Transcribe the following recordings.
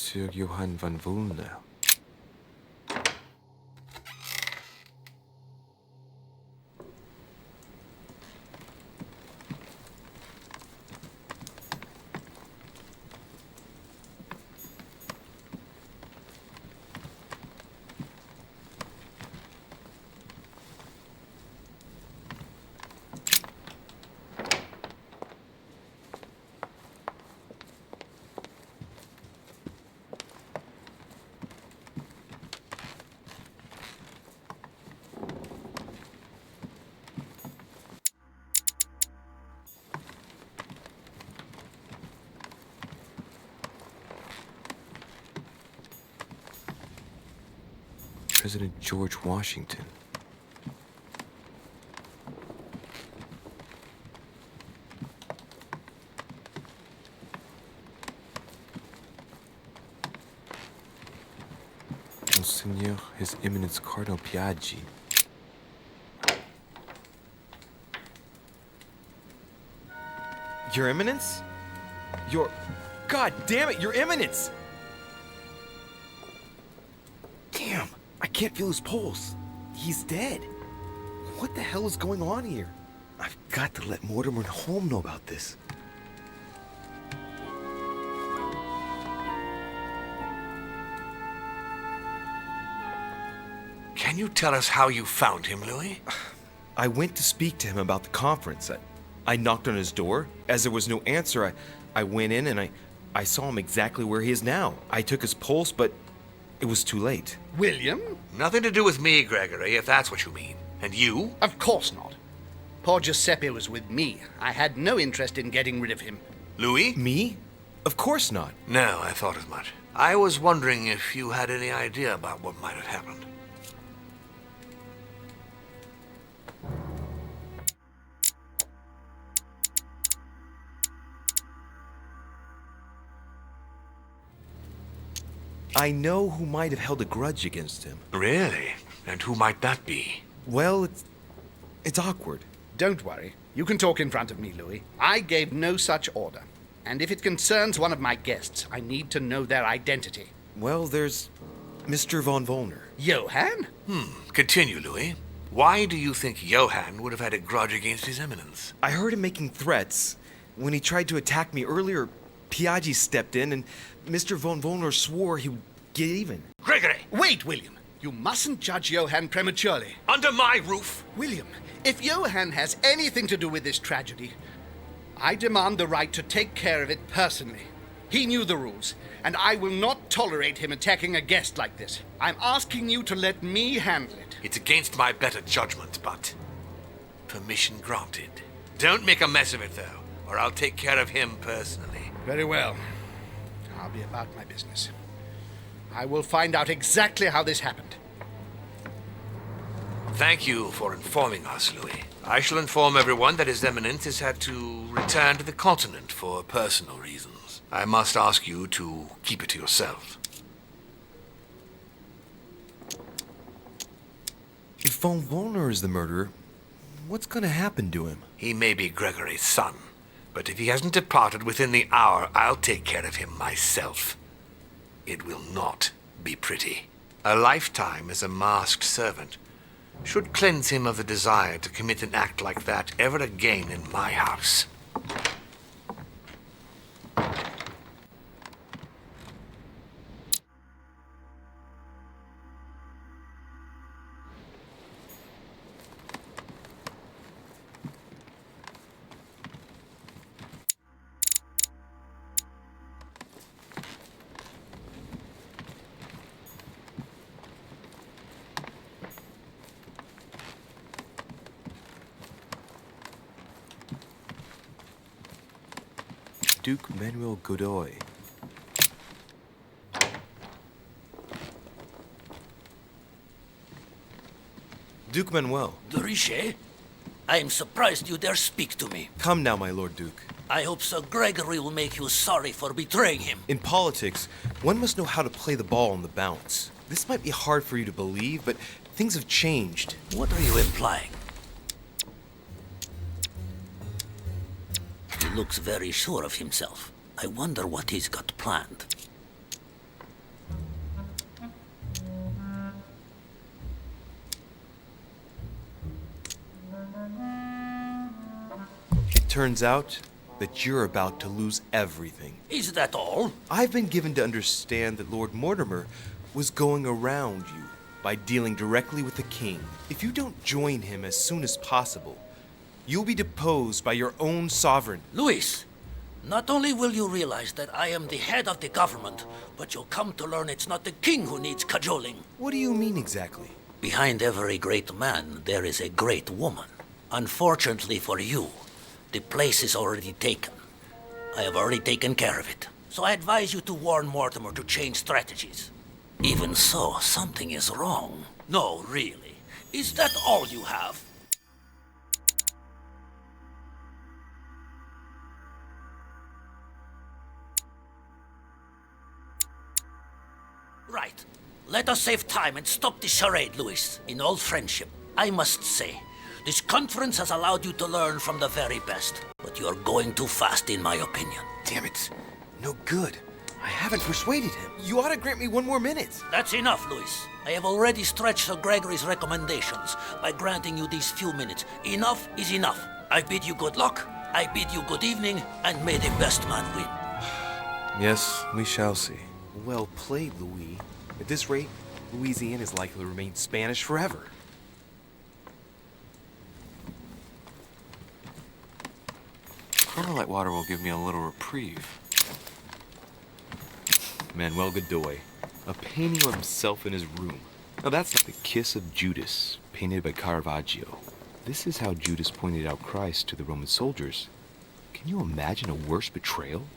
Monsieur Johann van Woolner. President George Washington. Monseigneur, His Eminence Cardinal Piaggi. Your Eminence? God damn it, Your Eminence! Damn, I can't feel his pulse. He's dead. What the hell is going on here? I've got to let Mortimer and Holm know about this. Can you tell us how you found him, Louis? I went to speak to him about the conference. I knocked on his door. As there was no answer, I went in and I saw him exactly where he is now. I took his pulse, but it was too late. William? Nothing to do with me, Gregory, if that's what you mean. And you? Of course not. Poor Giuseppe was with me. I had no interest in getting rid of him. Louis? Me? Of course not. No, I thought as much. I was wondering if you had any idea about what might have happened. I know who might have held a grudge against him. Really? And who might that be? Well, it's awkward. Don't worry. You can talk in front of me, Louis. I gave no such order. And if it concerns one of my guests, I need to know their identity. Well, there's Mr. von Wollner. Johann? Continue, Louis. Why do you think Johann would have had a grudge against His Eminence? I heard him making threats. When he tried to attack me earlier, Piaggi stepped in and Mr. von Wollner swore he would get even. Gregory! Wait, William. You mustn't judge Johann prematurely. Under my roof! William, if Johann has anything to do with this tragedy, I demand the right to take care of it personally. He knew the rules, and I will not tolerate him attacking a guest like this. I'm asking you to let me handle it. It's against my better judgment, but permission granted. Don't make a mess of it, though, or I'll take care of him personally. Very well. I'll be about my business. I will find out exactly how this happened. Thank you for informing us, Louis. I shall inform everyone that His Eminence has had to return to the continent for personal reasons. I must ask you to keep it to yourself. If von Wollner is the murderer, what's gonna happen to him? He may be Gregory's son, but if he hasn't departed within the hour, I'll take care of him myself. It will not be pretty. A lifetime as a masked servant should cleanse him of the desire to commit an act like that ever again in my house. Duke Manuel Godoy. Duke Manuel. De Richet? I am surprised you dare speak to me. Come now, my Lord Duke. I hope Sir Gregory will make you sorry for betraying him. In politics, one must know how to play the ball on the bounce. This might be hard for you to believe, but things have changed. What are you implying? He looks very sure of himself. I wonder what he's got planned. turns out that you're about to lose everything. Is that all? I've been given to understand that Lord Mortimer was going around you by dealing directly with the king. If you don't join him as soon as possible, you'll be deposed by your own sovereign. Luis, not only will you realize that I am the head of the government, but you'll come to learn it's not the king who needs cajoling. What do you mean exactly? Behind every great man, there is a great woman. Unfortunately for you, the place is already taken. I have already taken care of it. So I advise you to warn Mortimer to change strategies. Even so, something is wrong. No, really. Is that all you have? Right. Let us save time and stop this charade, Luis. In all friendship, I must say, this conference has allowed you to learn from the very best. But you're going too fast, in my opinion. Damn it. No good. I haven't persuaded him. You ought to grant me one more minute. That's enough, Luis. I have already stretched Sir Gregory's recommendations by granting you these few minutes. Enough is enough. I bid you good luck, I bid you good evening, and may the best man win. Yes, we shall see. Well played, Louis. At this rate, Louisiana is likely to remain Spanish forever. Carmelite water will give me a little reprieve. Manuel Godoy, a painting of himself in his room. Now that's like the Kiss of Judas, painted by Caravaggio. This is how Judas pointed out Christ to the Roman soldiers. Can you imagine a worse betrayal?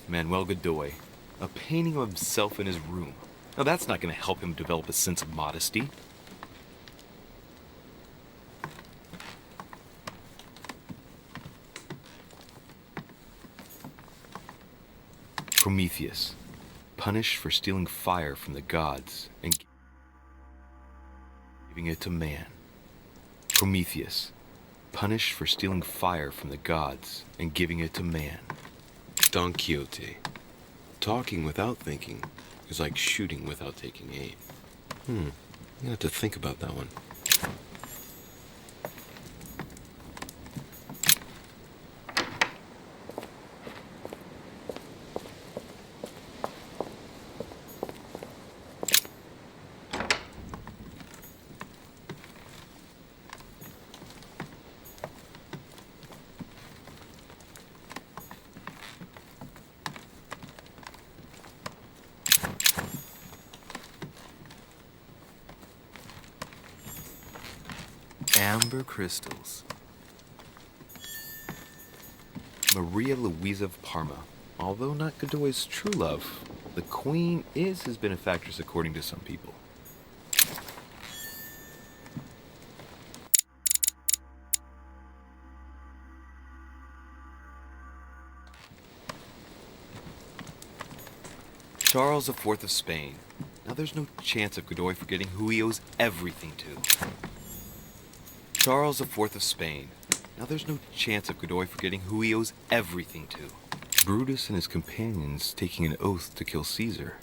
Manuel Godoy, a painting of himself in his room. Now that's not going to help him develop a sense of modesty. Prometheus, punished for stealing fire from the gods and giving it to man. Prometheus, punished for stealing fire from the gods and giving it to man. Don Quixote. Talking without thinking is like shooting without taking aim. I'm gonna have to think about that one. Amber crystals. Maria Louisa of Parma. Although not Godoy's true love, the queen is his benefactress according to some people. Charles IV of Spain. Now there's no chance of Godoy forgetting who he owes everything to. Charles IV of Spain. Now there's no chance of Godoy forgetting who he owes everything to. Brutus and his companions taking an oath to kill Caesar.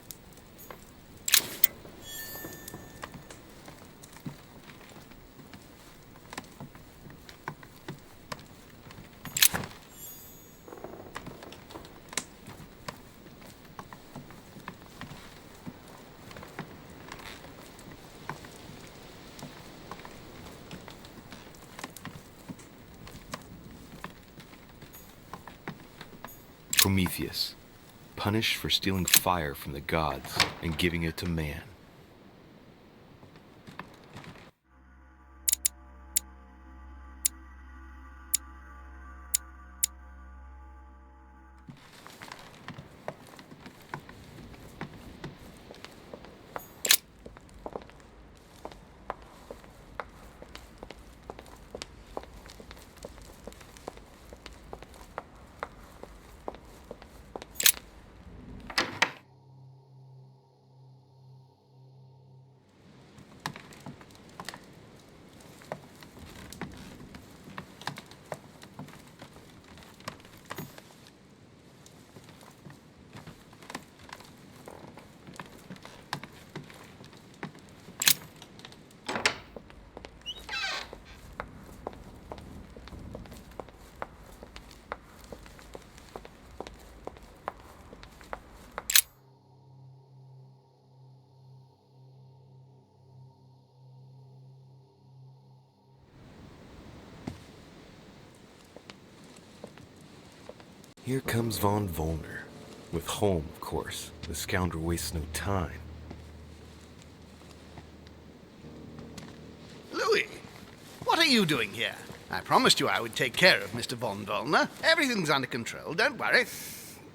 Prometheus, punished for stealing fire from the gods and giving it to man. Here comes von Volner. With Holm, of course. The scoundrel wastes no time. Louis, what are you doing here? I promised you I would take care of Mr. von Volner. Everything's under control, don't worry.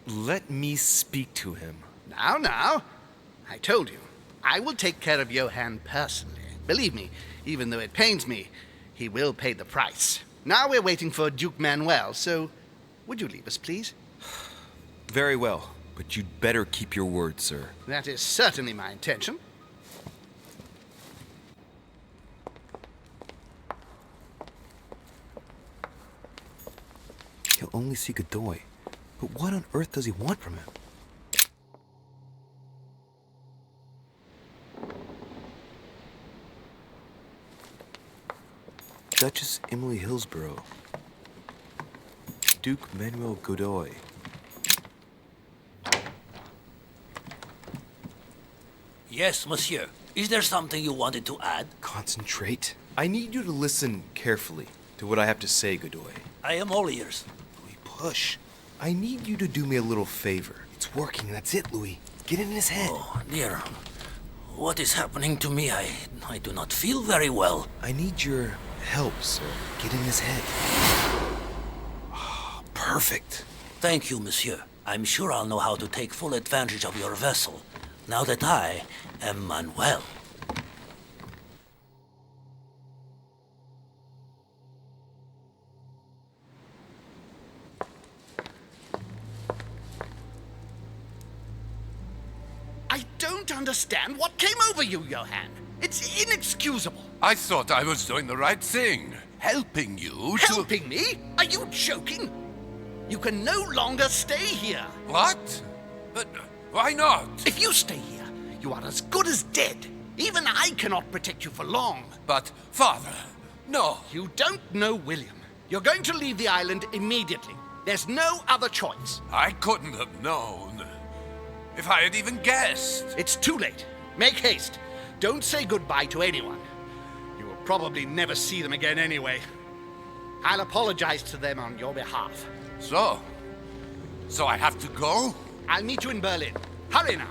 Let me speak to him. Now. I told you, I will take care of Johann personally. Believe me, even though it pains me, he will pay the price. Now we're waiting for Duke Manuel, so would you leave us, please? Very well, but you'd better keep your word, sir. That is certainly my intention. He'll only see Godoy. But what on earth does he want from him? Duchess Emily Hillsborough. Duke Manuel Godoy. Yes, monsieur. Is there something you wanted to add? Concentrate. I need you to listen carefully to what I have to say, Godoy. I am all ears. Louis, push. I need you to do me a little favor. It's working, that's it, Louis. Get in his head. Oh, dear. What is happening to me? I do not feel very well. I need your help, sir. Get in his head. Oh, perfect. Thank you, monsieur. I'm sure I'll know how to take full advantage of your vessel, now that I am Manuel. I don't understand what came over you, Johann. It's inexcusable. I thought I was doing the right thing. Helping you to... Helping me? Are you joking? You can no longer stay here. What? But why not? If you stay here, you are as good as dead. Even I cannot protect you for long. But, Father, no. You don't know William. You're going to leave the island immediately. There's no other choice. I couldn't have known. If I had even guessed. It's too late. Make haste. Don't say goodbye to anyone. You will probably never see them again anyway. I'll apologize to them on your behalf. So I have to go? I'll meet you in Berlin. Hurry now.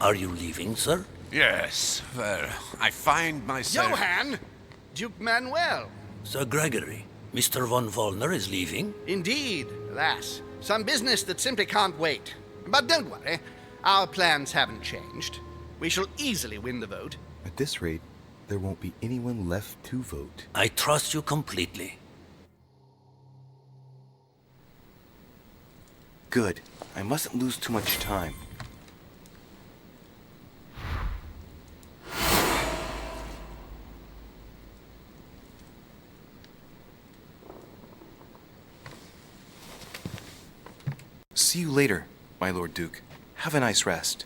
Are you leaving, sir? Yes, well, I find myself... Johann! Duke Manuel. Sir Gregory, Mr. von Volner is leaving? Indeed, alas. Some business that simply can't wait. But don't worry. Our plans haven't changed. We shall easily win the vote. At this rate, there won't be anyone left to vote. I trust you completely. Good. I mustn't lose too much time. See you later, my Lord Duke. Have a nice rest.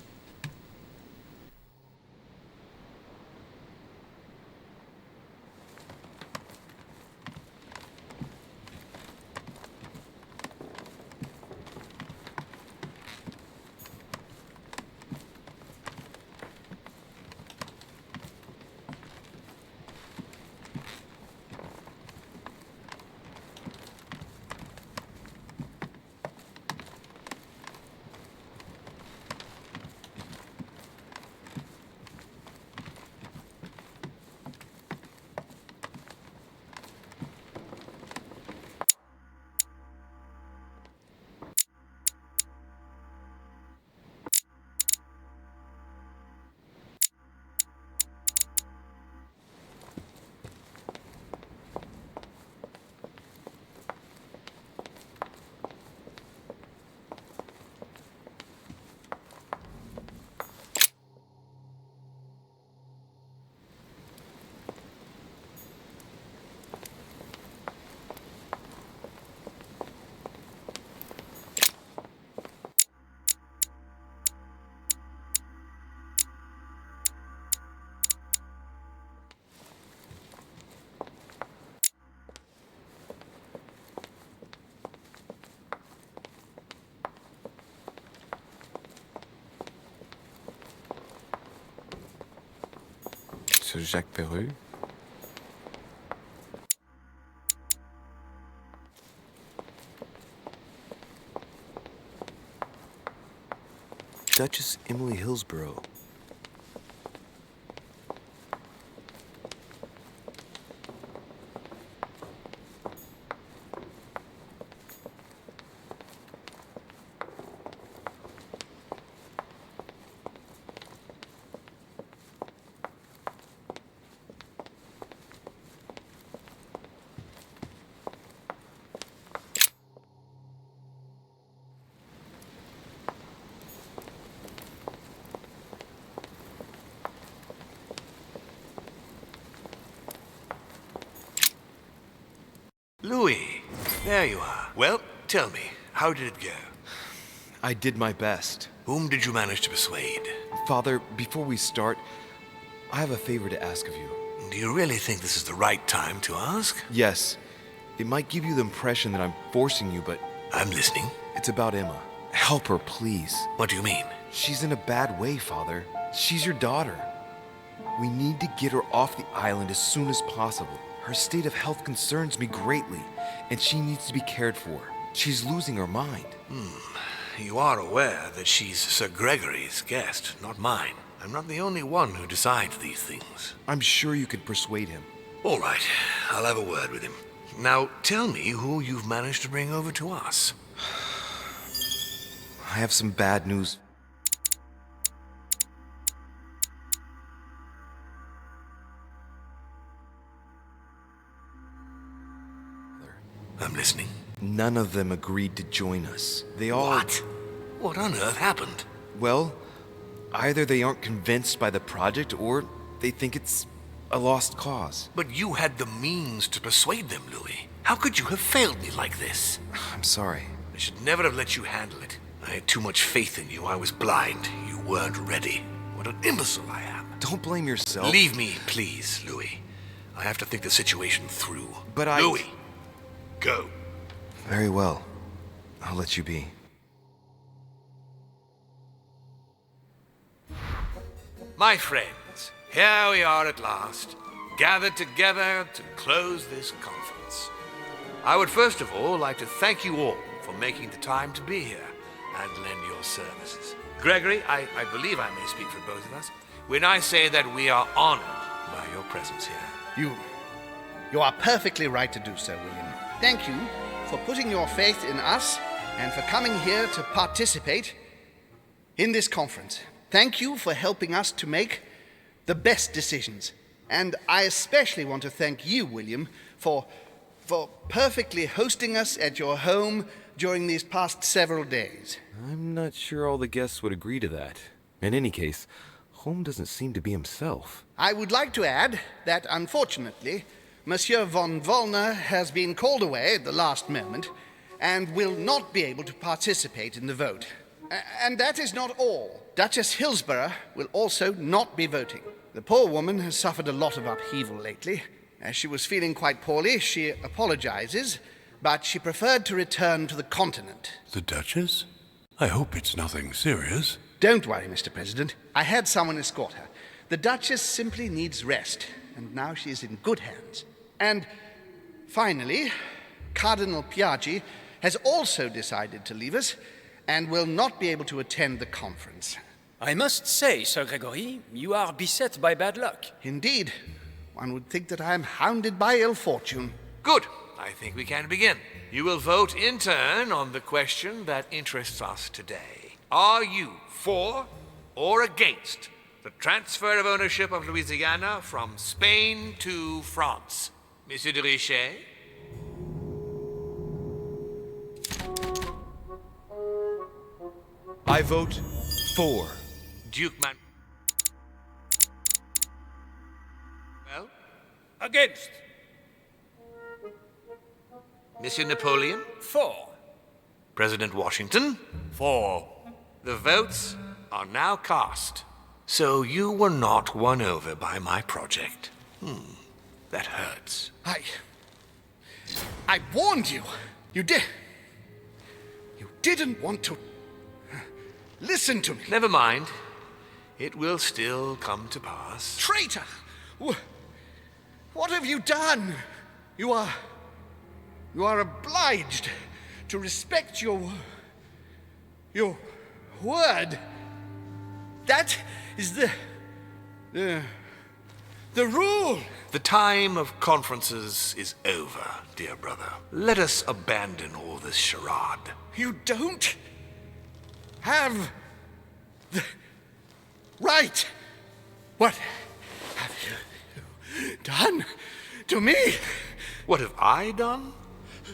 Sir Jacques Perru? Duchess Emily Hillsborough. Louis, there you are. Well, tell me, how did it go? I did my best. Whom did you manage to persuade? Father, before we start, I have a favor to ask of you. Do you really think this is the right time to ask? Yes, it might give you the impression that I'm forcing you, but I'm listening. it's about Emma. Help her, please. What do you mean? She's in a bad way, Father. She's your daughter. We need to get her off the island as soon as possible. Her state of health concerns me greatly, and she needs to be cared for. She's losing her mind. You are aware that she's Sir Gregory's guest, not mine. I'm not the only one who decides these things. I'm sure you could persuade him. All right, I'll have a word with him. Now, tell me who you've managed to bring over to us. I have some bad news. I'm listening. None of them agreed to join us. They all... What? What on earth happened? Well, either they aren't convinced by the project or they think it's a lost cause. But you had the means to persuade them, Louis. How could you have failed me like this? I'm sorry. I should never have let you handle it. I had too much faith in you. I was blind. You weren't ready. What an imbecile I am. Don't blame yourself. Leave me, please, Louis. I have to think the situation through. But Louis, go. Very well. I'll let you be. My friends, here we are at last, gathered together to close this conference. I would first of all like to thank you all for making the time to be here and lend your services. Gregory, I believe I may speak for both of us when I say that we are honored by your presence here. You are perfectly right to do so, William. Thank you for putting your faith in us and for coming here to participate in this conference. Thank you for helping us to make the best decisions. And I especially want to thank you, William, for perfectly hosting us at your home during these past several days. I'm not sure all the guests would agree to that. In any case, Holm doesn't seem to be himself. I would like to add that, unfortunately, Monsieur von Wollner has been called away at the last moment and will not be able to participate in the vote. And that is not all. Duchess Hillsborough will also not be voting. The poor woman has suffered a lot of upheaval lately. As she was feeling quite poorly, she apologizes, but she preferred to return to the continent. The Duchess? I hope it's nothing serious. Don't worry, Mr. President. I had someone escort her. The Duchess simply needs rest, and now she is in good hands. And finally, Cardinal Piaggi has also decided to leave us and will not be able to attend the conference. I must say, Sir Gregory, you are beset by bad luck. Indeed, one would think that I am hounded by ill fortune. Good. I think we can begin. You will vote in turn on the question that interests us today. Are you for or against the transfer of ownership of Louisiana from Spain to France? Monsieur de Richet? I vote for. Duke Man... Well? Against. Monsieur Napoleon? For. President Washington? For. The votes are now cast. So you were not won over by my project. That hurts. I warned you. You didn't want to listen to me. Never mind. It will still come to pass. Traitor! What have you done? You are obliged to respect your word. That is the rule. The time of conferences is over, dear brother. Let us abandon all this charade. You don't have the right. What have you done to me? What have I done?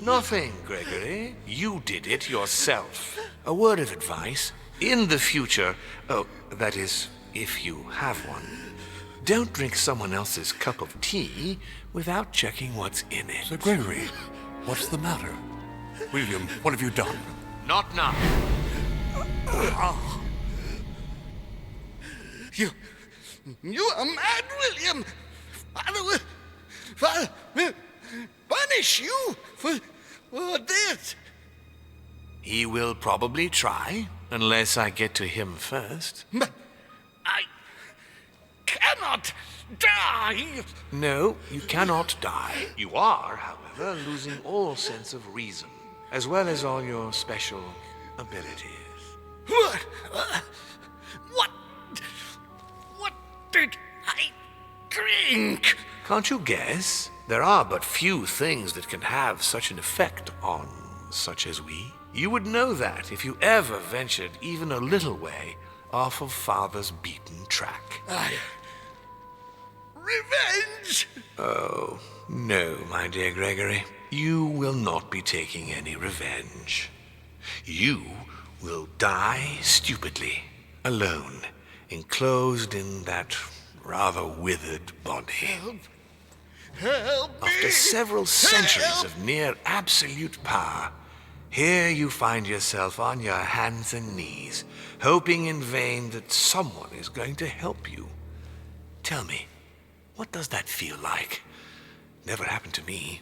Nothing, Gregory. You did it yourself. A word of advice. In the future, that is, if you have one, don't drink someone else's cup of tea without checking what's in it. Sir Gregory, what's the matter? William, what have you done? Not now. You are mad, William. Father will punish you for this. He will probably try, unless I get to him first. But I cannot die. No, you cannot die. You are, however, losing all sense of reason, as well as all your special abilities. What did I drink? Can't you guess? There are but few things that can have such an effect on such as we. You would know that if you ever ventured even a little way off of Father's beaten track. Revenge! Oh, no, my dear Gregory. You will not be taking any revenge. You will die stupidly, alone, enclosed in that rather withered body. Help me! After several centuries of near absolute power, here you find yourself on your hands and knees, hoping in vain that someone is going to help you. Tell me, what does that feel like? Never happened to me.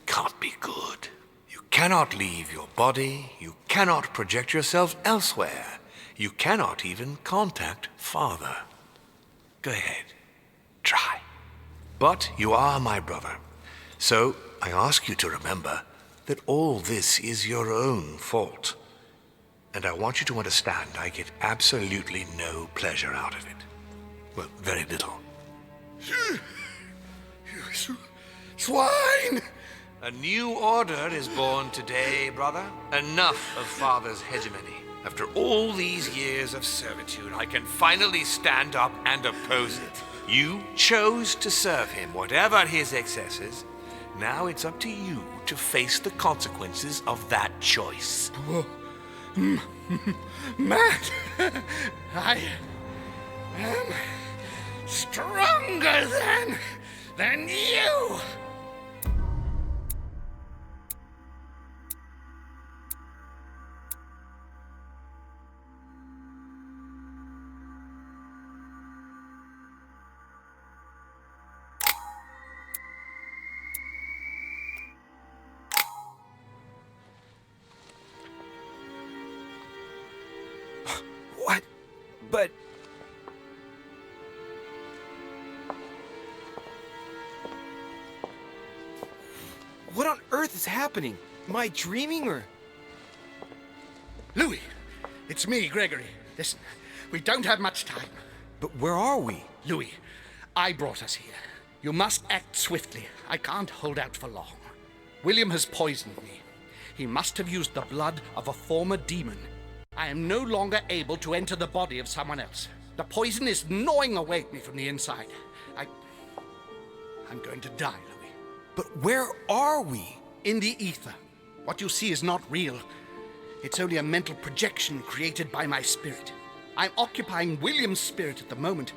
Can't be good. You cannot leave your body. You cannot project yourself elsewhere. You cannot even contact Father. Go ahead. Try. But you are my brother. So I ask you to remember that all this is your own fault. And I want you to understand I get absolutely no pleasure out of it. Well, very little. You swine! A new order is born today, brother. Enough of Father's hegemony. After all these years of servitude, I can finally stand up and oppose it. You chose to serve him, whatever his excesses. Now it's up to you to face the consequences of that choice. Matt, I am stronger than you. What? But... What on earth is happening? Am I dreaming or... Louis, it's me, Gregory. Listen, we don't have much time. But where are we? Louis, I brought us here. You must act swiftly. I can't hold out for long. William has poisoned me. He must have used the blood of a former demon. I am no longer able to enter the body of someone else. The poison is gnawing away at me from the inside. I'm going to die, Louis. But where are we? In the ether. What you see is not real. It's only a mental projection created by my spirit. I'm occupying William's spirit at the moment,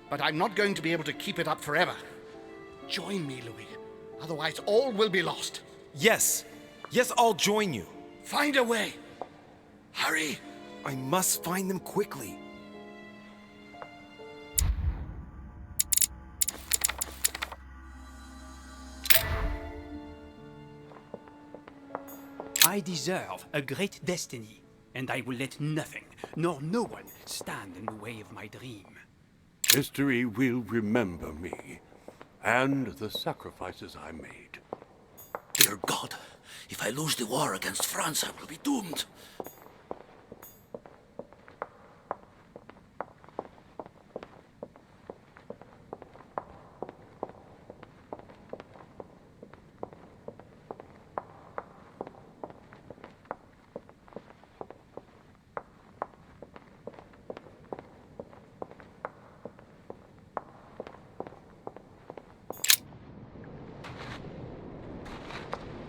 but I'm not going to be able to keep it up forever. Join me, Louis. Otherwise, all will be lost. Yes. Yes, I'll join you. Find a way. Hurry. I must find them quickly. I deserve a great destiny, and I will let nothing, nor no one, stand in the way of my dream. History will remember me and the sacrifices I made. Dear God, if I lose the war against France, I will be doomed.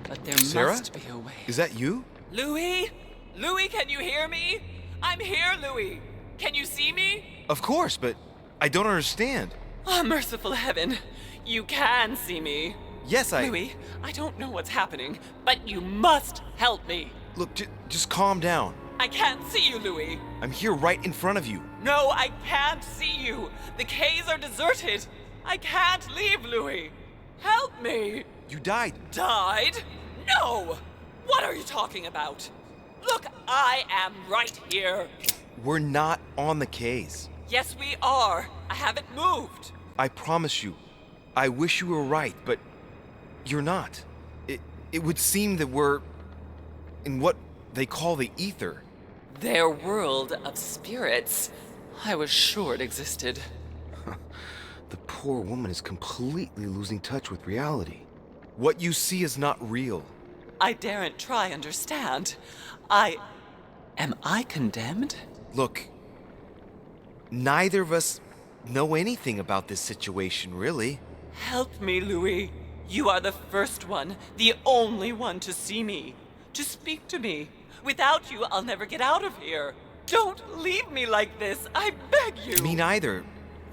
But there Sarah? must be a way. Is that you? Louis? Louis, can you hear me? I'm here, Louis. Can you see me? Of course, but I don't understand. Oh, merciful heaven. You can see me. Yes, Louis, I don't know what's happening, but you must help me. Look, just calm down. I can't see you, Louis. I'm here right in front of you. No, I can't see you. The caves are deserted. I can't leave, Louis. Help me. You died. Died? No! What are you talking about? Look, I am right here. We're not on the K's. Yes, we are. I haven't moved. I promise you. I wish you were right, but you're not. It would seem that we're in what they call the ether. Their world of spirits. I was sure it existed. The poor woman is completely losing touch with reality. What you see is not real. I daren't try understand. Am I condemned? Look, neither of us know anything about this situation, really. Help me, Louis. You are the first one, the only one to see me, to speak to me. Without you, I'll never get out of here. Don't leave me like this, I beg you. Me neither.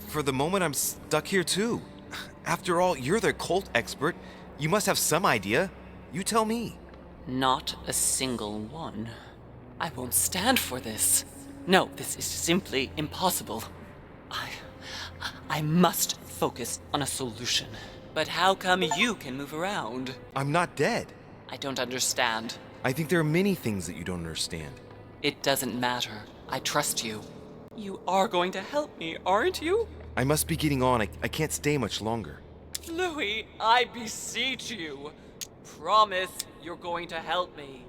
For the moment, I'm stuck here too. After all, you're the cult expert. You must have some idea. You tell me. Not a single one. I won't stand for this. No, this is simply impossible. I must focus on a solution. But how come you can move around? I'm not dead. I don't understand. I think there are many things that you don't understand. It doesn't matter. I trust you. You are going to help me, aren't you? I must be getting on. I can't stay much longer. Louis, I beseech you. Promise you're going to help me.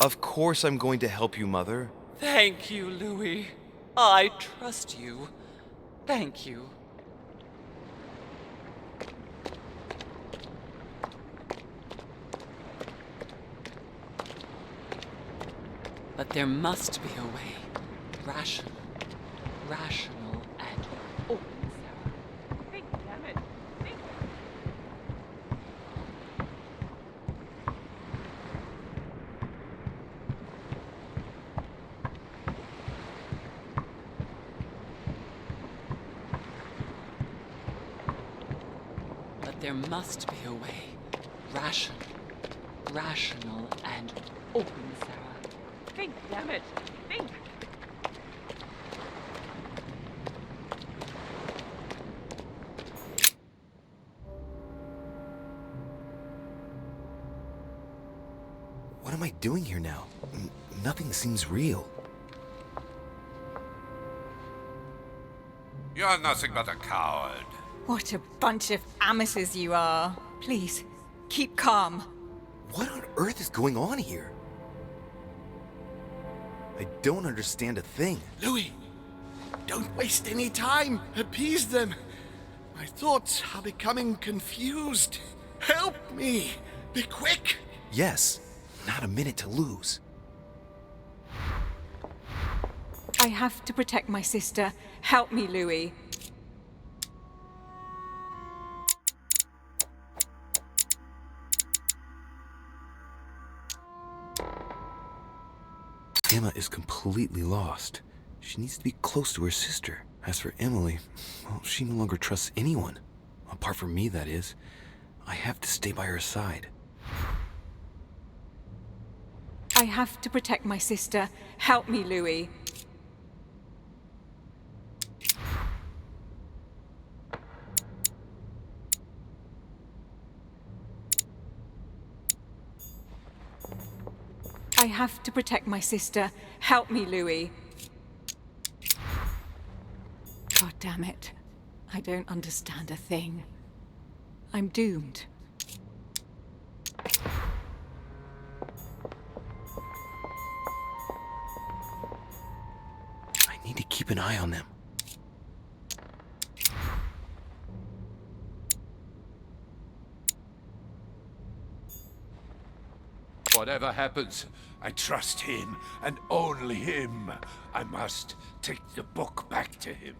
Of course I'm going to help you, Mother. Thank you, Louis. I trust you. Thank you. But there must be a way. Rational, and... Oh, Sarah. Think, damn it. Think. But there must be a way. Rational, and open, Sarah. Think, damn it! Think! What am I doing here now? Nothing seems real. You're nothing but a coward. What a bunch of amateurs you are. Please, keep calm. What on earth is going on here? I don't understand a thing. Louis, don't waste any time. Appease them. My thoughts are becoming confused. Help me. Be quick. Yes, not a minute to lose. I have to protect my sister. Help me, Louis. Emma is completely lost. She needs to be close to her sister. As for Emily, well, she no longer trusts anyone. Apart from me, that is. I have to stay by her side. I have to protect my sister. Help me, Louis. I have to protect my sister. Help me, Louis. God damn it. I don't understand a thing. I'm doomed. I need to keep an eye on them. Whatever happens, I trust him, and only him. I must take the book back to him.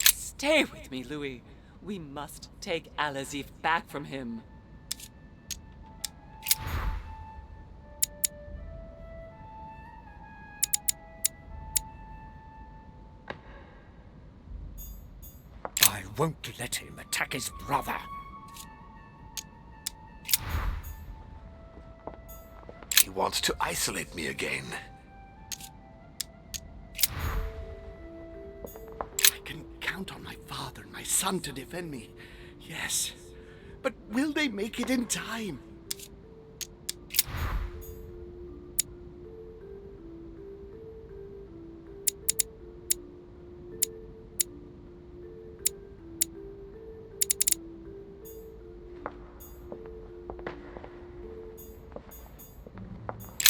Stay with me, Louis. We must take Alazif back from him. I won't let him attack his brother. He wants to isolate me again. I can count on my father and my son to defend me. Yes. But will they make it in time?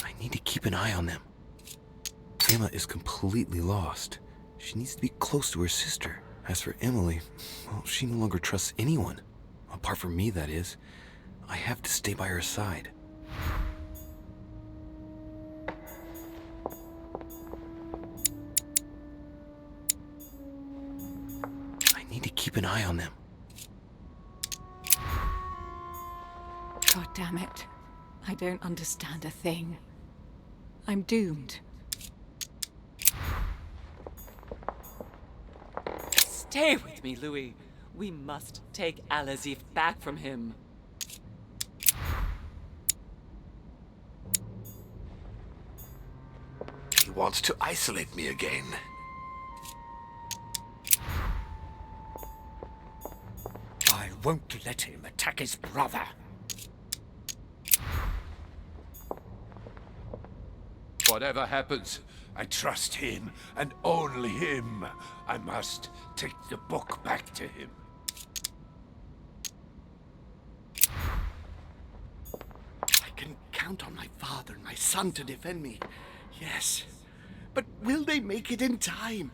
I need to keep an eye on them. Emma is completely lost. She needs to be close to her sister. As for Emily, well, she no longer trusts anyone. Apart from me, that is. I have to stay by her side. I need to keep an eye on them. God damn it. I don't understand a thing. I'm doomed. Stay with me, Louis. We must take Alazif back from him. He wants to isolate me again. I won't let him attack his brother. Whatever happens, I trust him, and only him. I must take the book back to him. I can count on my father and my son to defend me. Yes. But will they make it in time?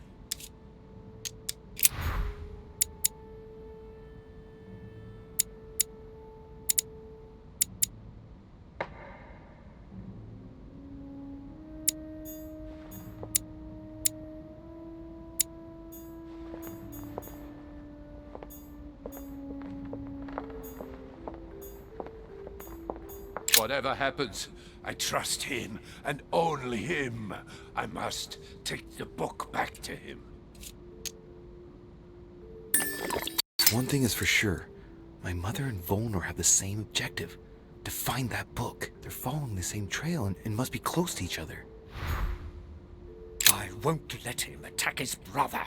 Whatever happens, I trust him, and only him. I must take the book back to him. One thing is for sure. My mother and Volnor have the same objective. To find that book. They're following the same trail and must be close to each other. I won't let him attack his brother.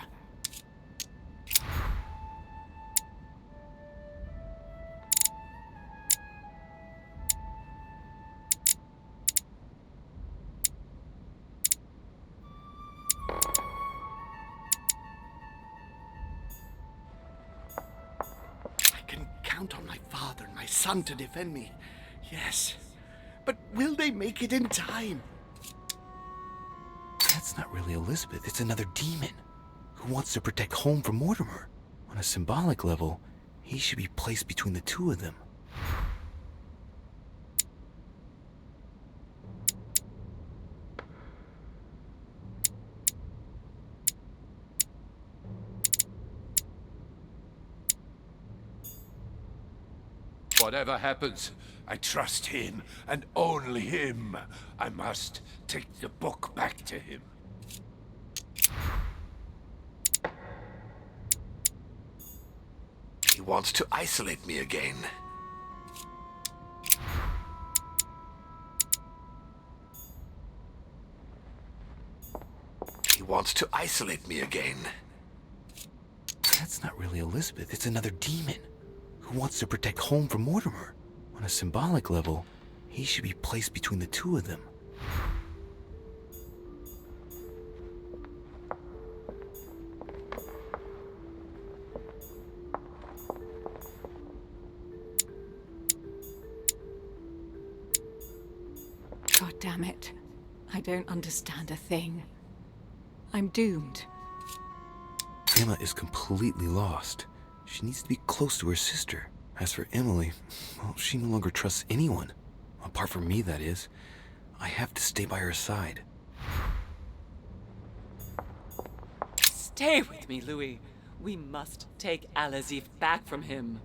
Count on my father and my son to defend me. Yes. But will they make it in time? That's not really Elizabeth. It's another demon who wants to protect home from Mortimer. On a symbolic level, he should be placed between the two of them. Whatever happens, I trust him, and only him. I must take the book back to him. He wants to isolate me again. He wants to isolate me again. That's not really Elizabeth. It's another demon who wants to protect home from Mortimer. On a symbolic level, he should be placed between the two of them. God damn it. I don't understand a thing. I'm doomed. Emma is completely lost. She needs to be close to her sister. As for Emily, well, she no longer trusts anyone. Apart from me, that is. I have to stay by her side. Stay with me, Louis. We must take Al-Azif back from him.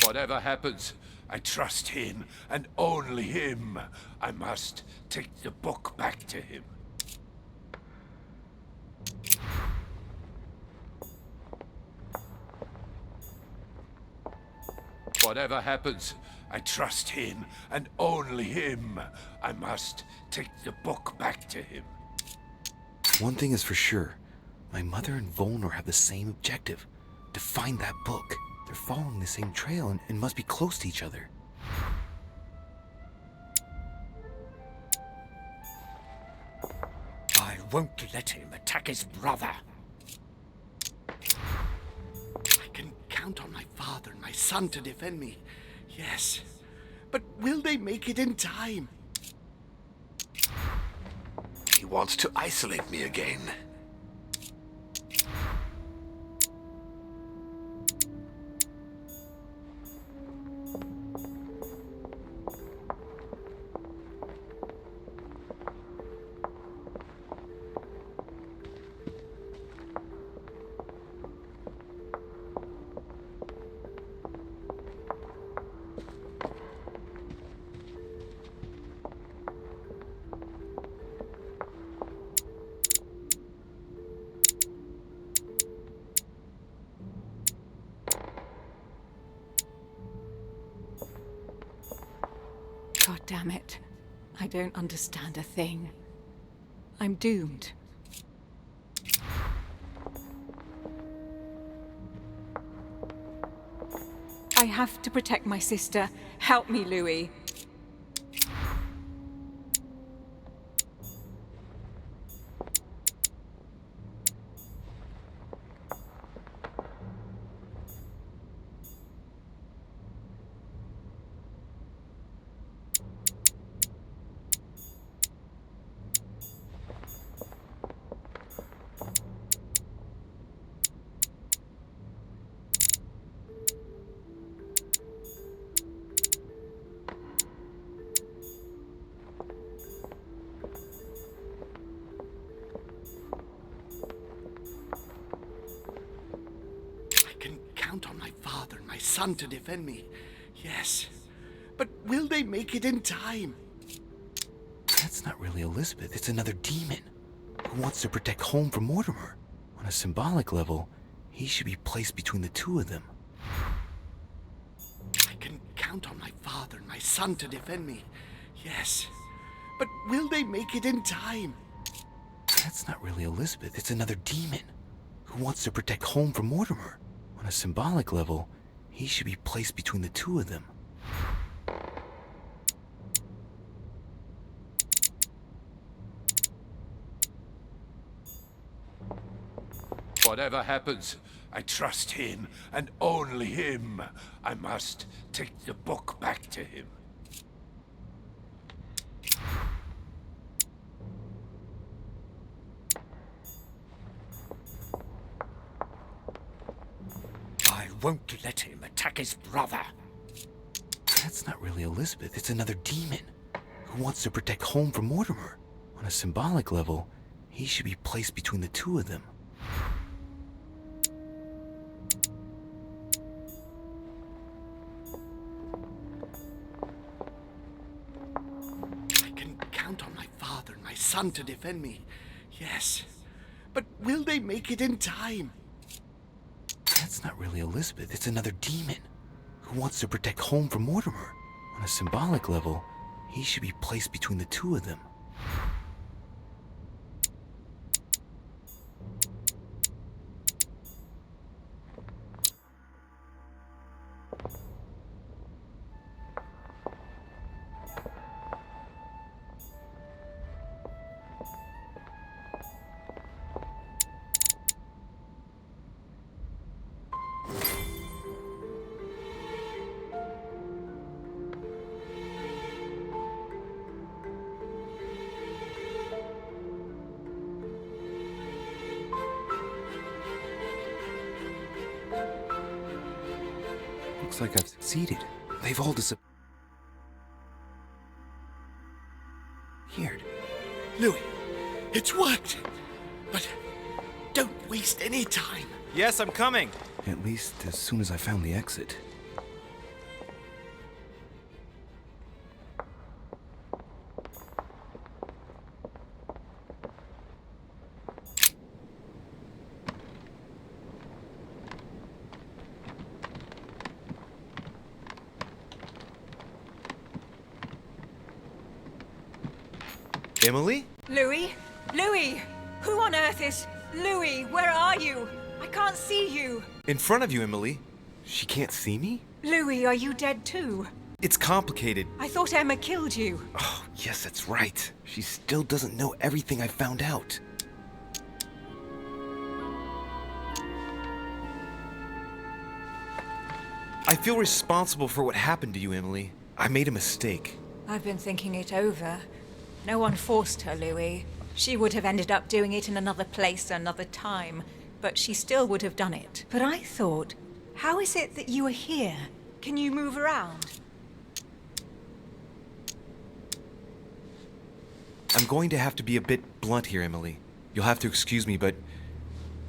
Whatever happens, I trust him, and only him. I must take the book back to him. Whatever happens, I trust him, and only him. I must take the book back to him. One thing is for sure. My mother and Volnor have the same objective. To find that book. They're following the same trail and must be close to each other. I won't let him attack his brother. I can count on my father and my son to defend me. Yes. But will they make it in time? He wants to isolate me again. God damn it. I don't understand a thing. I'm doomed. I have to protect my sister. Help me, Louis. On my father and my son to defend me. Yes. But will they make it in time? That's not really Elizabeth. It's another demon who wants to protect home from Mortimer. On a symbolic level, he should be placed between the two of them. I can count on my father and my son to defend me. Yes. But will they make it in time? That's not really Elizabeth. It's another demon who wants to protect home from Mortimer. On a symbolic level, he should be placed between the two of them. Whatever happens, I trust him, and only him. I must take the book back to him. I won't let him attack his brother. That's not really Elizabeth. It's another demon who wants to protect home from Mortimer. On a symbolic level, he should be placed between the two of them. I can count on my father and my son to defend me. Yes. But will they make it in time? That's not really Elizabeth. It's another demon who wants to protect home from Mortimer. On a symbolic level, he should be placed between the two of them. Looks like I've succeeded. They've all disappeared. Louis, it's worked. Don't waste any time. Yes, I'm coming. At least as soon as I found the exit. Emily? Louis? Louis! Who on earth is... Louis, where are you? I can't see you. In front of you, Emily. She can't see me? Louis, are you dead too? It's complicated. I thought Emma killed you. Oh, yes, that's right. She still doesn't know everything I found out. I feel responsible for what happened to you, Emily. I made a mistake. I've been thinking it over. No one forced her, Louis. She would have ended up doing it in another place, another time, but she still would have done it. But I thought, how is it that you are here? Can you move around? I'm going to have to be a bit blunt here, Emily. You'll have to excuse me, but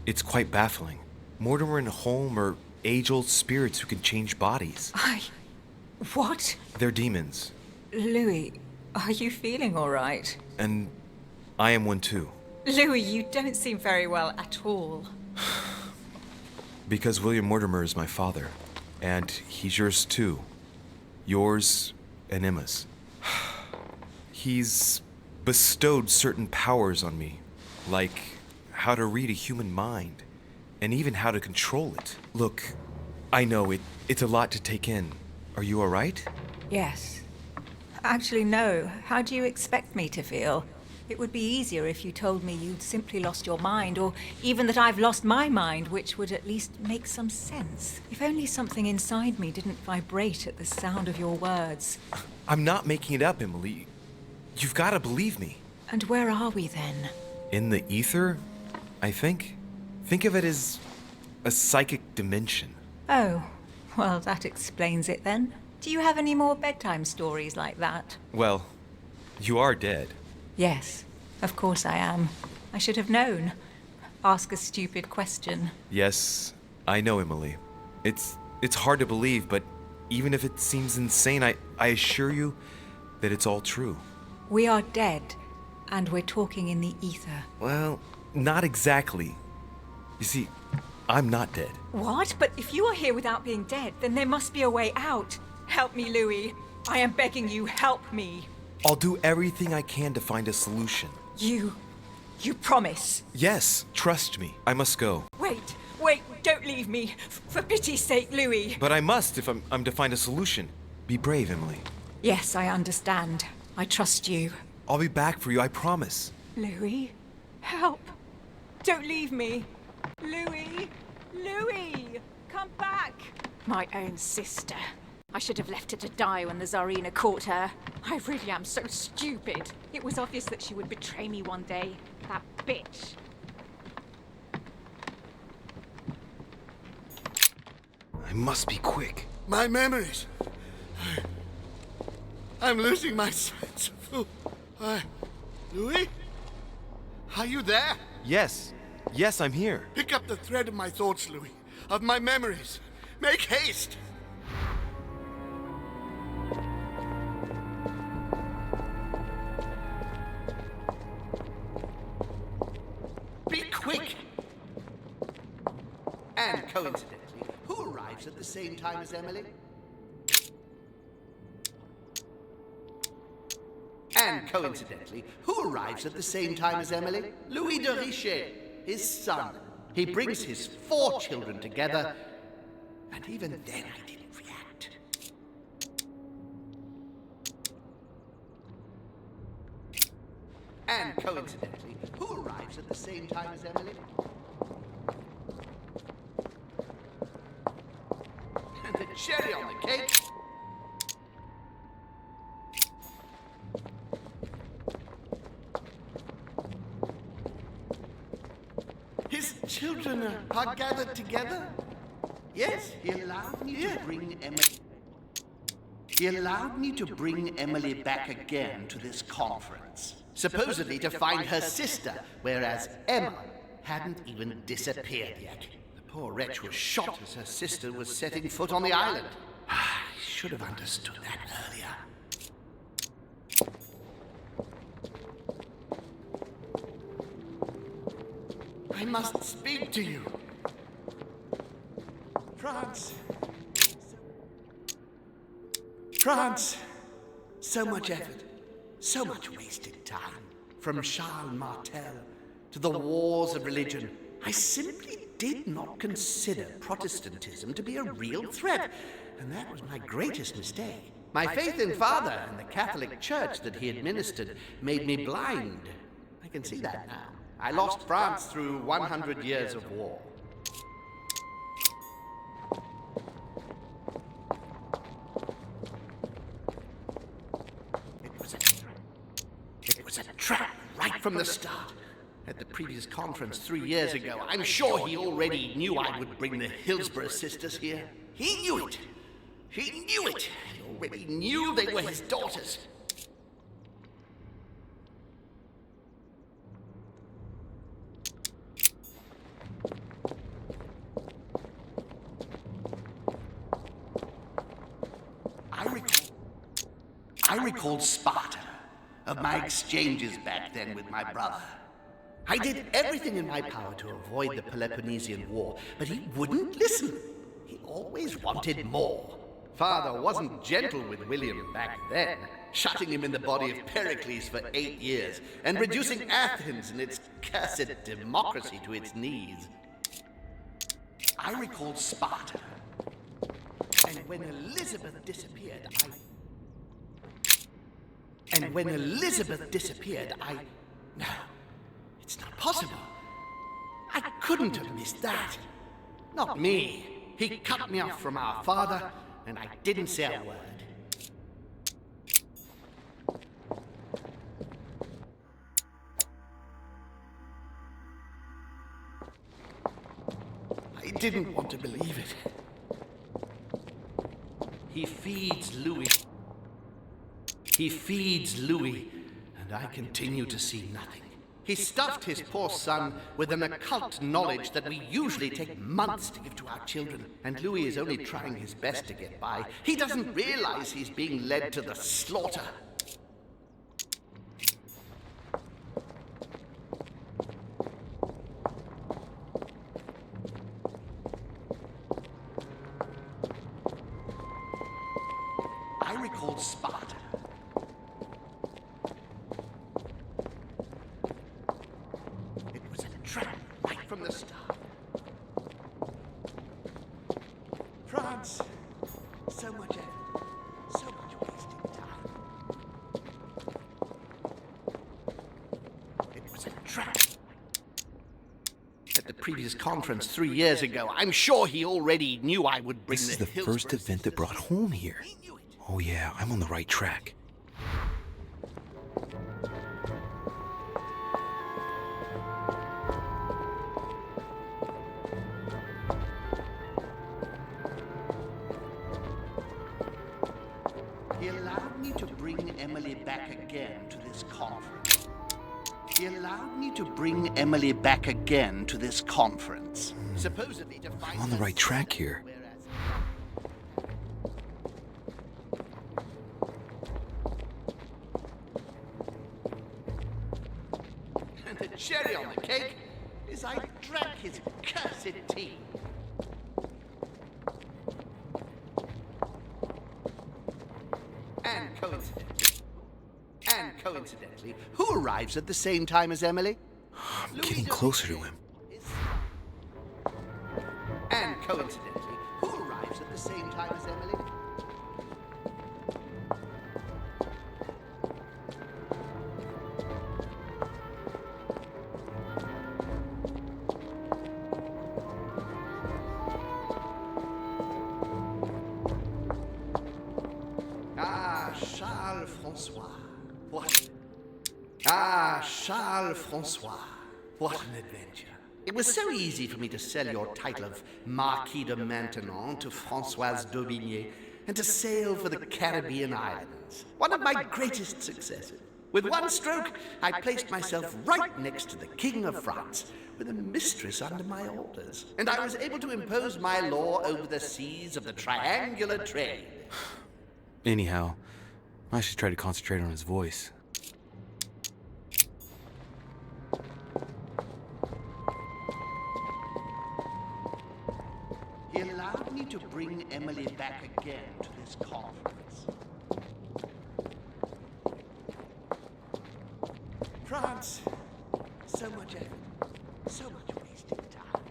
it's quite baffling. Mortimer and Holm are age-old spirits who can change bodies. What? They're demons. Louis, are you feeling all right? And I am one too. Louis, you don't seem very well at all. Because William Mortimer is my father. And he's yours too. Yours and Emma's. He's bestowed certain powers on me. Like how to read a human mind. And even how to control it. Look, I know it's a lot to take in. Are you alright? Yes. Actually, no. How do you expect me to feel? It would be easier if you told me you'd simply lost your mind, or even that I've lost my mind, which would at least make some sense. If only something inside me didn't vibrate at the sound of your words. I'm not making it up, Emily. You've got to believe me. And where are we then? In the ether, I think. Think of it as a psychic dimension. Oh, well, that explains it then. Do you have any more bedtime stories like that? Well, you are dead. Yes, of course I am. I should have known. Ask a stupid question. Yes, I know, Emily. It's hard to believe, but even if it seems insane, I assure you that it's all true. We are dead, and we're talking in the ether. Well, not exactly. You see, I'm not dead. What? But if you are here without being dead, then there must be a way out. Help me, Louis. I am begging you, help me. I'll do everything I can to find a solution. You promise? Yes, trust me. I must go. Wait, don't leave me. For pity's sake, Louis. But I must if I'm to find a solution. Be brave, Emily. Yes, I understand. I trust you. I'll be back for you, I promise. Louis, help. Don't leave me. Louis, come back. My own sister. I should have left her to die when the Tsarina caught her. I really am so stupid. It was obvious that she would betray me one day. That bitch. I must be quick. My memories. I'm losing my sense of... Louis? Are you there? Yes, I'm here. Pick up the thread of my thoughts, Louis. Of my memories. Make haste! Be quick! And coincidentally, who arrives at the same time as Emily? And coincidentally, who arrives at the same time as Emily? Louis de Richet, his son. He brings his 4 children together, and even then I didn't react. And coincidentally, who arrives at the same time as Emily? And the cherry on the cake. His children are gathered together? Yes, he allowed me to bring Emily. He allowed me to bring Emily back again to this conference, supposedly to find her sister, whereas Emma hadn't even disappeared yet. The poor wretch was shot as her sister was setting foot on the island. I should have understood that earlier. I must speak to you. France. So much effort, so much wasted time. From Charles Martel to the wars of religion, I simply did not consider Protestantism to be a real threat, and that was my greatest mistake. My faith in Father and the Catholic Church that he administered made me blind. I can see that now. I lost France through 100 years of war. It was a trap right from the start. At the previous conference 3 years ago, I'm sure he already knew I would bring the Hillsborough sisters here. He knew it. He knew it. He already knew they were his daughters. I recalled Sparta, of my exchanges back then with my brother. I did everything in my power to avoid the Peloponnesian War, but he wouldn't listen. He always wanted more. Father wasn't gentle with William back then, shutting him in the body of Pericles for 8 years, and reducing Athens and its cursed democracy to its knees. I recalled Sparta, and when Elizabeth disappeared, No, it's not possible. I couldn't have missed that. Not me. He cut me off from our father, and I didn't say a word. I didn't want to believe it. He feeds Louis, and I continue to see nothing. He stuffed his poor son with an occult knowledge that we usually take months to give to our children, and Louis is only trying his best to get by. He doesn't realize he's being led to the slaughter. I recalled Sparta. It was a trap right from the start. France, so much effort, so much wasted time. It was a trap. At the previous conference 3 years ago, I'm sure he already knew I would bring This is the the Hillsborough first event that brought sisters. home here. He knew it. Oh yeah, I'm on the right track. He allowed me to bring Emily back again to this conference. Supposedly to find I'm on the her right track son, here. whereas- And the cherry on the cake is I drank his cursed tea. And coincidentally, who arrives at the same time as Emily? I'm getting closer to him. And coincidentally, who arrives at the same time as Emily? Charles Francois. Charles Francois. What an adventure. It was so easy for me to sell your title of Marquis de Maintenon to Françoise d'Aubigné and to sail for the Caribbean islands. One of my greatest successes. With one stroke, I placed myself right next to the King of France, with a mistress under my orders. And I was able to impose my law over the seas of the triangular trade. Anyhow, I should try to concentrate on his voice. He allowed me to bring Emily back again to this conference. France, so much effort, so much wasted time.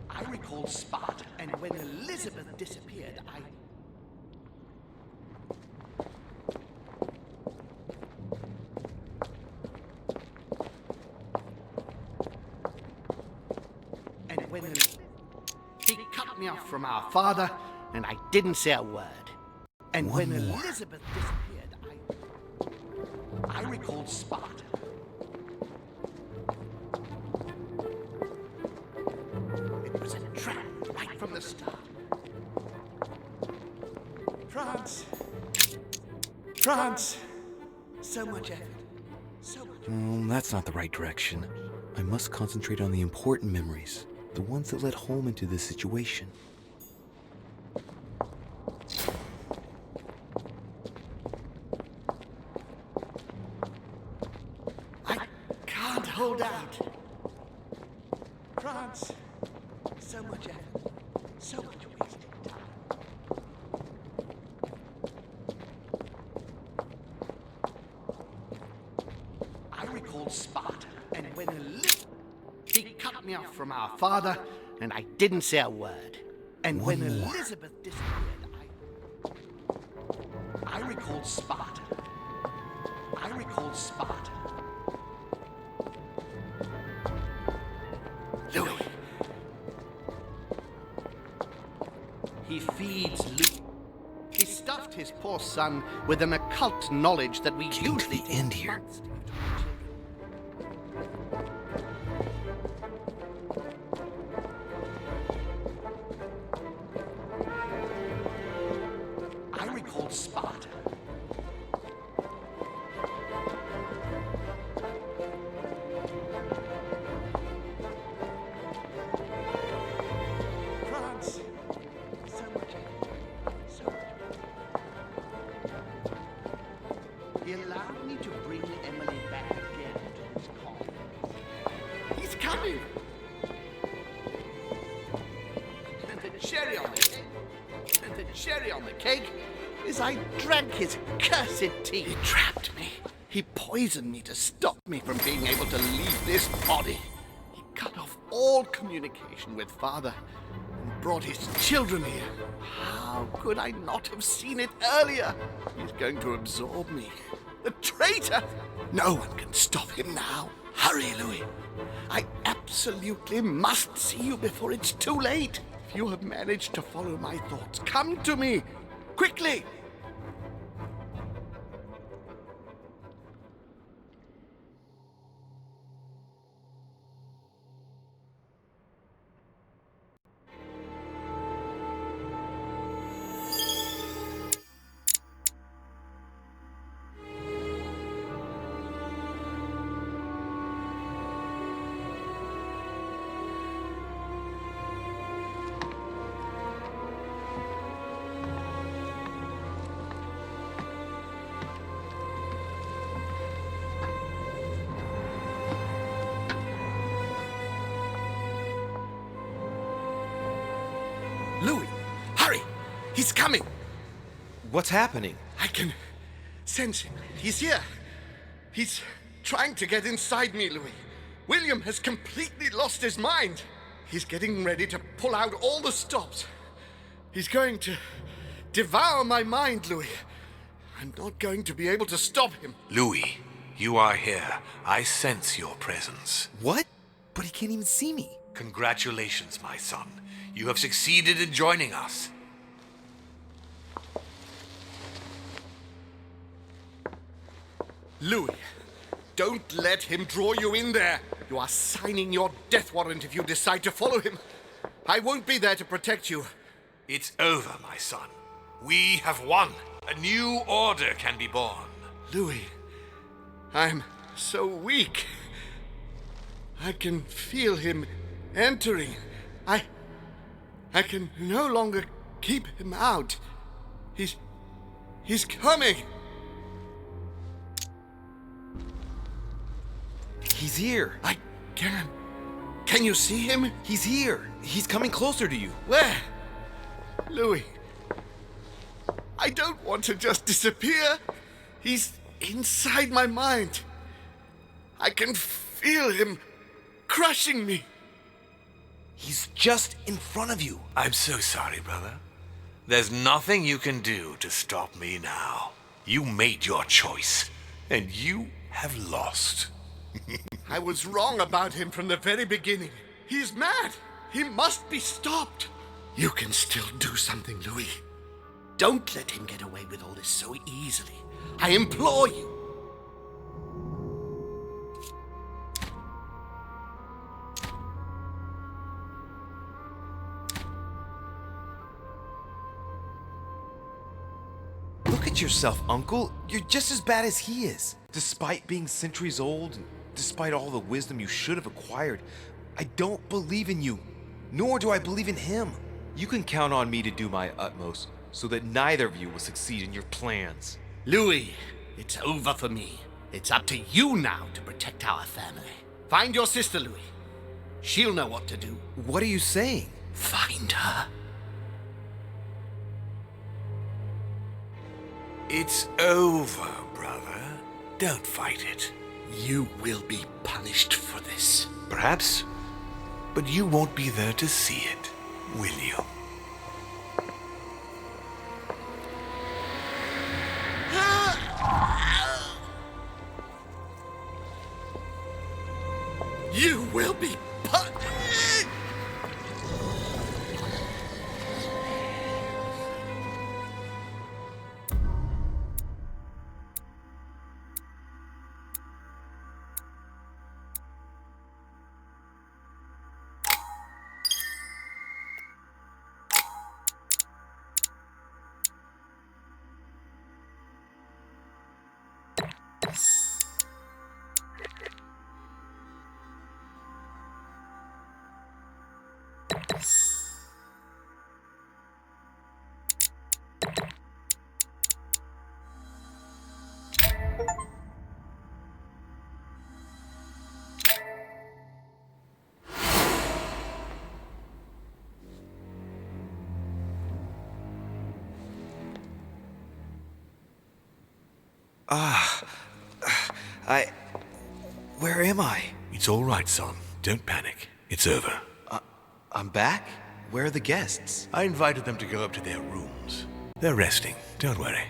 I recall Sparta, and when Elizabeth disappeared, he cut me off from our father, and I didn't say a word. And when Elizabeth disappeared, I recalled Sparta. It was a trap right from the start. France, so much effort, so much. That's not the right direction. I must concentrate on the important memories, the ones that led home into this situation. I can't hold out. France, so much effort, so much wasted time. I recalled Sparta, and when he cut me off from our father, and I didn't say a word. And when Elizabeth disappeared, I recalled Sparta. I recalled Sparta. Louis. He feeds Louis. He stuffed his poor son with an occult knowledge that we usually the end here. months to I recalled Sparta. France, so much, so much. He allowed me to bring Emily back again to his conference. He's coming! And the cherry on the cake. And the cherry on the cake is I drank his cursed tea. He trapped me. He poisoned me to stop me from being able to leave this body. He cut off all communication with father and brought his children here. How could I not have seen it earlier? He's going to absorb me. The traitor! No one can stop him now. Hurry, Louis. I absolutely must see you before it's too late. If you have managed to follow my thoughts, come to me. Quickly! Louis, hurry! He's coming! What's happening? I can sense him. He's here. He's trying to get inside me, Louis. William has completely lost his mind. He's getting ready to pull out all the stops. He's going to devour my mind, Louis. I'm not going to be able to stop him. Louis, you are here. I sense your presence. What? But he can't even see me. Congratulations, my son. You have succeeded in joining us. Louis, don't let him draw you in there. You are signing your death warrant if you decide to follow him. I won't be there to protect you. It's over, my son. We have won. A new order can be born. Louis, I'm so weak. I can feel him entering. I can no longer keep him out. He's coming. He's here. I can't. Can you see him? He's here. He's coming closer to you. Where? Louis. I don't want to just disappear. He's inside my mind. I can feel him crushing me. He's just in front of you. I'm so sorry, brother. There's nothing you can do to stop me now. You made your choice, and you have lost. I was wrong about him from the very beginning. He's mad. He must be stopped. You can still do something, Louis. Don't let him get away with all this so easily. I implore you. Look at yourself, Uncle. You're just as bad as he is. Despite being centuries old, and despite all the wisdom you should have acquired, I don't believe in you, nor do I believe in him. You can count on me to do my utmost so that neither of you will succeed in your plans. Louis, it's over for me. It's up to you now to protect our family. Find your sister, Louis. She'll know what to do. What are you saying? Find her. It's over, brother. Don't fight it. You will be punished for this. Perhaps, but you won't be there to see it, will you? You will be punished. Where am I? It's all right, son. Don't panic. It's over. I'm back? Where are the guests? I invited them to go up to their rooms. They're resting. Don't worry.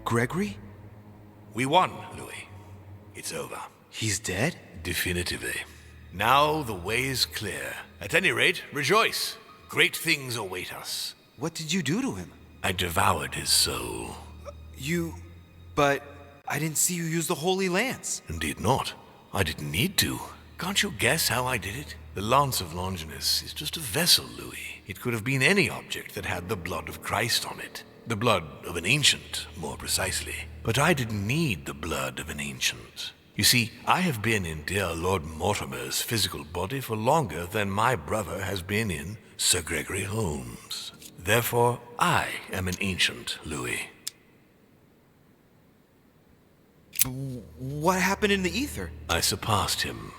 Gregory? We won, Louis. It's over. He's dead? Definitively. Now the way is clear. At any rate, rejoice. Great things await us. What did you do to him? I devoured his soul. But I didn't see you use the Holy Lance. Indeed not. I didn't need to. Can't you guess how I did it? The Lance of Longinus is just a vessel, Louis. It could have been any object that had the blood of Christ on it. The blood of an ancient, more precisely. But I didn't need the blood of an ancient. You see, I have been in dear Lord Mortimer's physical body for longer than my brother has been in Sir Gregory Holmes. Therefore, I am an ancient, Louis. What happened in the ether? I surpassed him.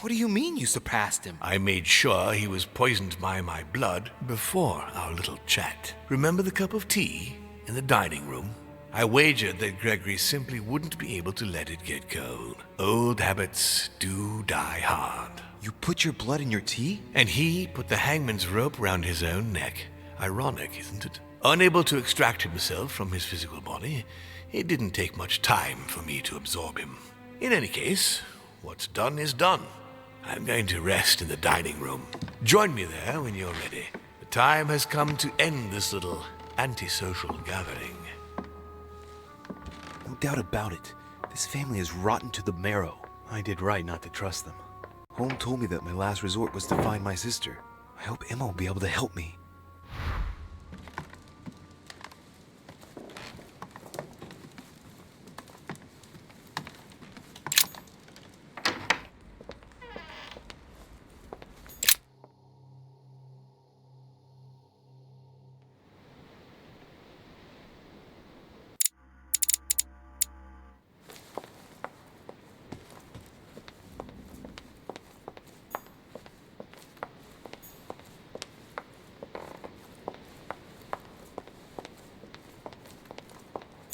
What do you mean you surpassed him? I made sure he was poisoned by my blood before our little chat. Remember the cup of tea in the dining room? I wagered that Gregory simply wouldn't be able to let it get cold. Old habits do die hard. You put your blood in your tea? And he put the hangman's rope round his own neck. Ironic, isn't it? Unable to extract himself from his physical body, it didn't take much time for me to absorb him. In any case, what's done is done. I'm going to rest in the dining room. Join me there when you're ready. The time has come to end this little antisocial gathering. No doubt about it. This family is rotten to the marrow. I did right not to trust them. Home told me that my last resort was to find my sister. I hope Emma will be able to help me.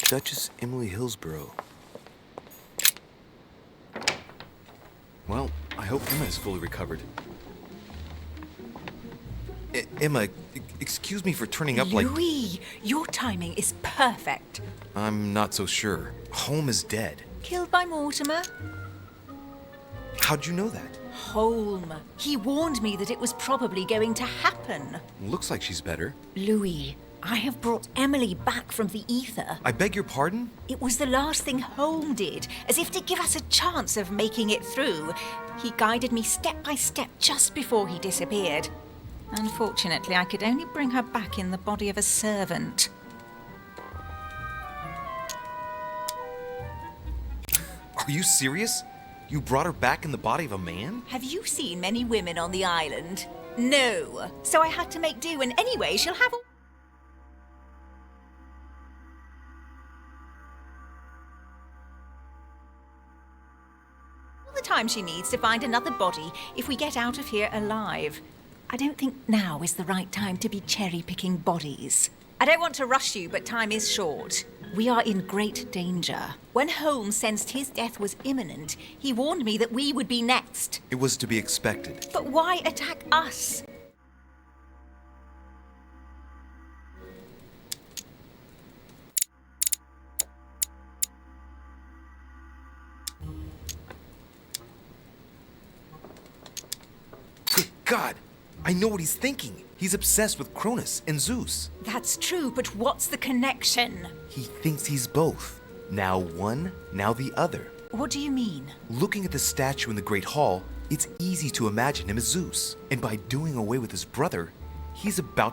Duchess Emily Hillsborough. Well, I hope Emma is fully recovered. Emma, excuse me for turning up like... Louis, your timing is perfect. I'm not so sure. Holm is dead. Killed by Mortimer? How'd you know that? Holm. He warned me that it was probably going to happen. Looks like she's better. Louis, I have brought Emily back from the ether. I beg your pardon? It was the last thing Holm did, as if to give us a chance of making it through. He guided me step by step just before he disappeared. Unfortunately, I could only bring her back in the body of a servant. Are you serious? You brought her back in the body of a man? Have you seen many women on the island? No. So I had to make do, and anyway, she'll have all the time she needs to find another body if we get out of here alive. I don't think now is the right time to be cherry-picking bodies. I don't want to rush you, but time is short. We are in great danger. When Holmes sensed his death was imminent, he warned me that we would be next. It was to be expected. But why attack us? Good God! I know what he's thinking. He's obsessed with Cronus and Zeus. That's true, but what's the connection? He thinks he's both. Now one, now the other. What do you mean? Looking at the statue in the Great Hall, it's easy to imagine him as Zeus. And by doing away with his brother, he's about